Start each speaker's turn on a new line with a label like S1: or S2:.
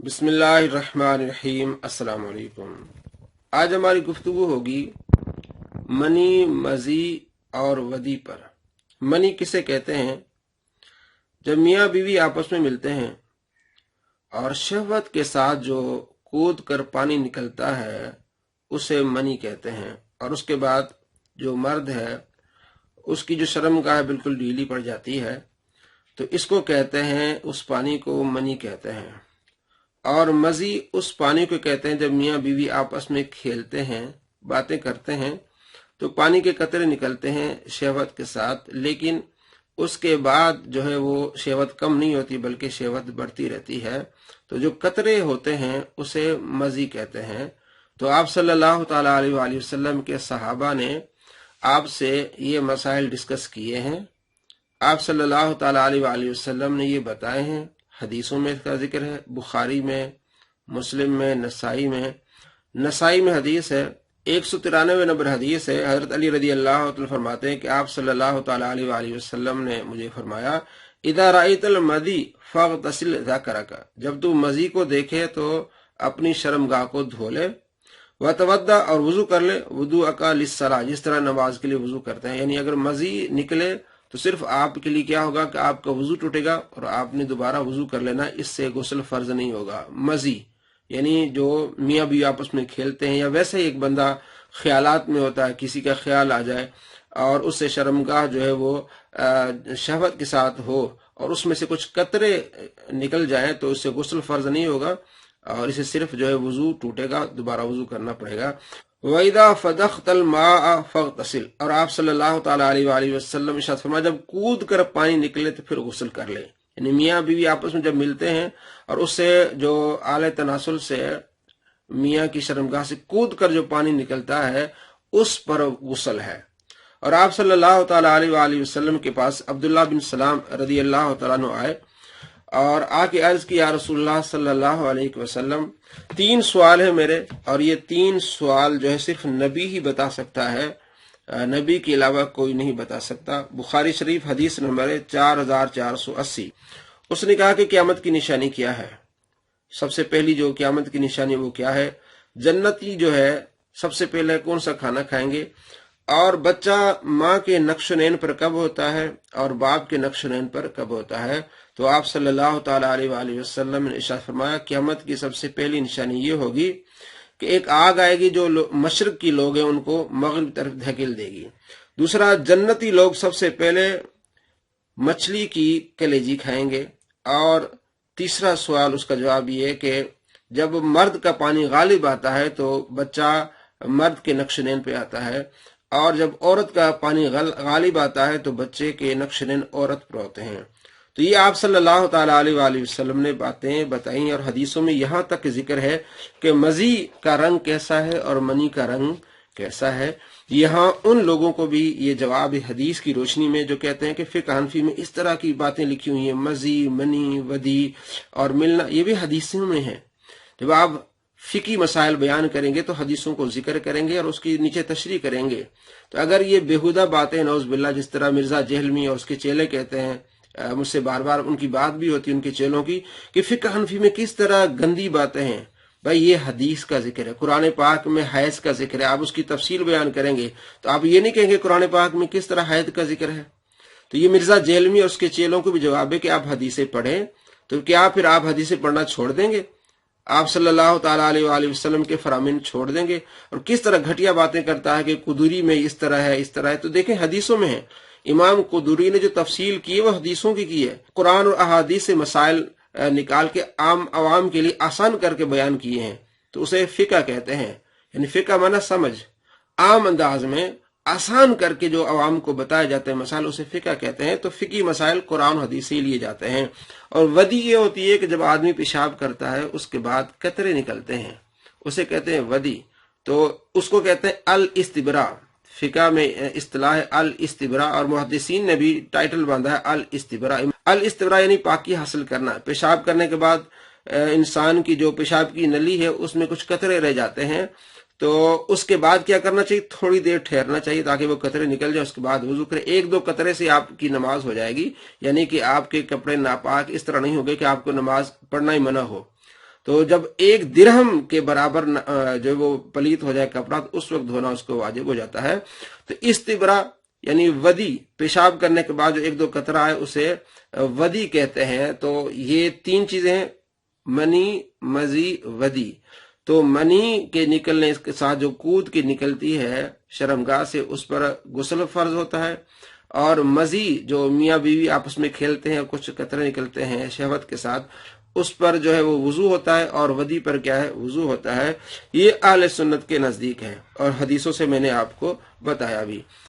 S1: बिस्मिल्लाहिर्रहमानिर्रहीम। अस्सलाम वालेकुम। आज हमारी गुफ्तगू होगी मनी, मजी और वदी पर। मनी किसे कहते हैं? जब मियाँ बीवी आपस में मिलते हैं और शहवत के साथ जो कूद कर पानी निकलता है उसे मनी कहते हैं। और उसके बाद जो मर्द है उसकी जो शर्मगाह बिल्कुल ढीली पड़ जाती है तो इसको कहते हैं, उस पानी को मनी कहते हैं। और मजी उस पानी को कहते हैं जब मियाँ बीवी आपस में खेलते हैं, बातें करते हैं तो पानी के कतरे निकलते हैं शहवत के साथ, लेकिन उसके बाद जो है वो शहवत कम नहीं होती बल्कि शहवत बढ़ती रहती है। तो जो कतरे होते हैं उसे मजी कहते हैं। तो आप सल्लल्लाहु ताला अलैहि वसल्लम के सहाबा ने आपसे ये मसाइल डिस्कस किए हैं। आप सल्लल्लाहु ताला अलैहि वसल्लम ने ये बताए हैं, हदीसों में इसका जिक्र है, बुखारी में, मुस्लिम में, नसाई में हदीस है। 193 नंबर हदीस है। हजरत अली रदी अल्लाह तआला फरमाते हैं कि आप सल्लल्लाहु ताला अलैहि वसल्लम ने मुझे फरमाया, इदा राइतल मदी फगतसिल ज़करका, जब तू मजी को देखे तो अपनी शर्मगाह को धो ले, व तवद्दा, और वजू कर ले, वुदू अका लिस्सला, जिस तरह नमाज के लिए वजू करते हैं। यानी अगर मजी निकले तो सिर्फ आपके लिए क्या होगा कि आपका वजू टूटेगा और आपने दोबारा वजू कर लेना, इससे गुस्ल फर्ज नहीं होगा। मजी यानी जो मियाँ बीवी आपस में खेलते हैं या वैसे ही एक बंदा ख्यालात में होता है, किसी का ख्याल आ जाए और उससे शर्मगाह जो है वो शहवत के साथ हो और उसमें से कुछ कतरे निकल जाए तो उससे गुस्ल फर्ज नहीं होगा और इसे सिर्फ जो है वजू टूटेगा, दोबारा वजू करना पड़ेगा। वैदा फदख्तल मा फगतसिल, और आप सल्लल्लाहु ताला अलैहि वसल्लम इरशाद फरमाया, जब कूद कर पानी निकले तो फिर गुस्ल कर ले। यानी मियाँ बीवी आपस में जब मिलते हैं और उससे जो आले तनासुल से मियाँ की शर्मगाह से कूद कर जो पानी निकलता है उस पर गुस्ल है। और आप सल्लल्लाहु ताला अलैहि वसल्लम के पास अब्दुल्लाह बिन सलाम रदी अल्लाह तआला अन्हु आए और आके अर्ज की, या रसूलुल्लाह सल्लल्लाहु अलैहि वसल्लम, 3 सवाल है मेरे, और ये 3 सवाल जो है सिर्फ नबी ही बता सकता है, नबी के अलावा कोई नहीं बता सकता। बुखारी शरीफ हदीस नंबर है 4480। उसने कहा कि क़यामत की निशानी क्या है? सबसे पहली जो क़यामत की निशानी वो क्या है? जन्नती जो है सबसे पहले कौन सा खाना खाएंगे, और बच्चा माँ के नक्शनैन पर कब होता है और बाप के नक्शनैन पर कब होता है। तो आप सल्लल्लाहु ताला अलैहि वसल्लम ने इरशाद फरमाया, क़यामत की सबसे पहली निशानी ये होगी कि एक आग आएगी जो मशरक की लोग हैं उनको मगरिब तरफ धकेल देगी। दूसरा, जन्नती लोग सबसे पहले मछली की कलेजी खाएंगे। और तीसरा सवाल उसका जवाब ये है कि जब मर्द का पानी गालिब आता है तो बच्चा मर्द के नक्शनैन पे आता है, और जब औरत का पानी गालिब आता है तो बच्चे के नक्शनैन औरत पर होते हैं। तो ये आप सल्लल्लाहु ताला अलैहि वसल्लम ने बातें बताई और हदीसों में यहाँ तक जिक्र है कि मजी का रंग कैसा है और मनी का रंग कैसा है। यहाँ उन लोगों को भी ये जवाब है हदीस की रोशनी में जो कहते हैं कि फिक़्ह हनफी में इस तरह की बातें लिखी हुई हैं, मजी, मनी, वदी और मिलना, ये भी हदीसों में है। जब आप फिकी मसाइल बयान करेंगे तो हदीसों को जिक्र करेंगे और उसकी नीचे तशरीह करेंगे। तो अगर ये बेहुदा बातें, नौज बिल्ला, जिस तरह मिर्जा जहलमी और उसके चेले कहते हैं, मुझसे बार बार उनकी बात भी होती है उनके चेलों की कि फिक़्ह हनफी में किस तरह गंदी बातें हैं। भाई ये हदीस का जिक्र है, कुरान पाक में हैज का जिक्र है, आप उसकी तफसील बयान करेंगे तो आप ये नहीं कहेंगे कुरान पाक में किस तरह हैद का जिक्र है। तो ये मिर्जा जहलमी और उसके चेलों को भी जवाब है कि आप हदीसें पढ़ें। तो क्या फिर आप हदीसें पढ़ना छोड़ देंगे? आप सल्लल्लाहु ताला अलैहि वसल्लम के फरामीन छोड़ देंगे? और किस तरह घटिया बातें करता है कि कुदूरी में इस तरह है, इस तरह है। तो देखें हदीसों में है, इमाम कुदूरी ने जो तफसील की है वो हदीसों की है। कुरान और अहादीस से मसाइल निकाल के आम आवाम के लिए आसान करके बयान किए हैं, तो उसे फिका कहते हैं। यानी फिका माना समझ, आम अंदाज में आसान करके जो आवाम को बताए जाते हैं मसाइल, उसे फिका कहते हैं। तो फिकी मसाइल कुरान हदीस से लिए जाते हैं। और वदी ये होती है कि जब आदमी पेशाब करता है उसके बाद कतरे निकलते हैं, उसे कहते हैं वदी। तो उसको कहते हैं अल इस्तिबरा, फिका में इस्तिलाह है अल इस्तिबरा, और मुहद्दिसीन ने भी टाइटल बांधा है अल इस्तिबरा। अल इस्तिबरा यानी पाकी हासिल करना। पेशाब करने के बाद इंसान की जो पेशाब की नली है उसमें कुछ कतरे रह जाते हैं, तो उसके बाद क्या करना चाहिए? थोड़ी देर ठहरना चाहिए ताकि वो कतरे निकल जाए, उसके बाद वुजू करें। 1-2 कतरे से आपकी नमाज हो जाएगी, यानी कि आपके कपड़े नापाक इस तरह नहीं हो गए कि आपको नमाज पढ़ना ही मना हो। تو جب 1 درहम के बराबर जो वो पलीत हो जाए कपड़ा तो उस वक्त धोना उसको वाजिब हो जाता है। तो इस्तिब्रा यानी वदी, पेशाब करने के बाद जो 1-2 कतरा है उसे वदी कहते हैं। तो ये 3 चीजें हैं, मनी, मजी, वदी। तो मनी के निकलने के साथ जो कूद की निकलती है शर्मगाह से उस पर गुस्ल फर्ज होता है, और मजी जो मियाँ बीवी आपस में खेलते हैं कुछ कतरे निकलते हैं शहवत के साथ उस पर जो है वो वजू होता है, और वदी पर क्या है वजू होता है। ये अहले सुन्नत के नजदीक है और हदीसों से मैंने आपको बताया भी।